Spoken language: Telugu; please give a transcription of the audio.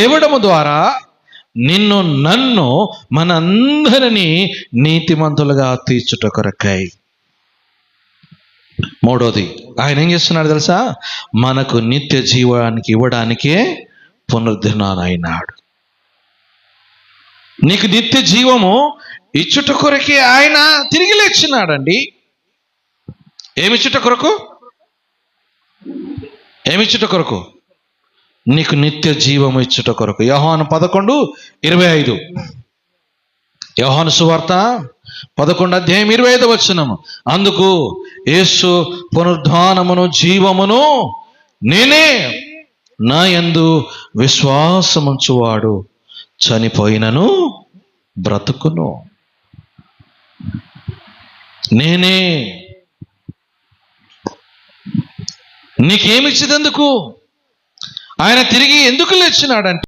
లేవడము ద్వారా నిన్ను నన్ను మనందరినీ నీతిమంతులుగా తీర్చుట కొరకై. మూడోది, ఆయన ఏం చేస్తున్నాడు తెలుసా? మనకు నిత్య జీవానికి ఇవ్వడానికే పునరుద్ధరణాయనాడు. నీకు నిత్య జీవము ఇచ్చుట కొరకే ఆయన తిరిగి లేచినాడండి. ఏమిచ్చుట కొరకు? ఏమిచ్చుట కొరకు? నీకు నిత్య జీవము ఇచ్చుట కొరకు. యోహాను 11:25. యోహాను సువార్త 11:25. అందుకు యేసు, పునరుద్ధానమును జీవమును నేనే, నా యందు విశ్వాసముంచువాడు చనిపోయినను బ్రతుకును. నేనే. నీకేమిచ్చేందుకు? ఆయన తిరిగి ఎందుకు లేచినాడంటే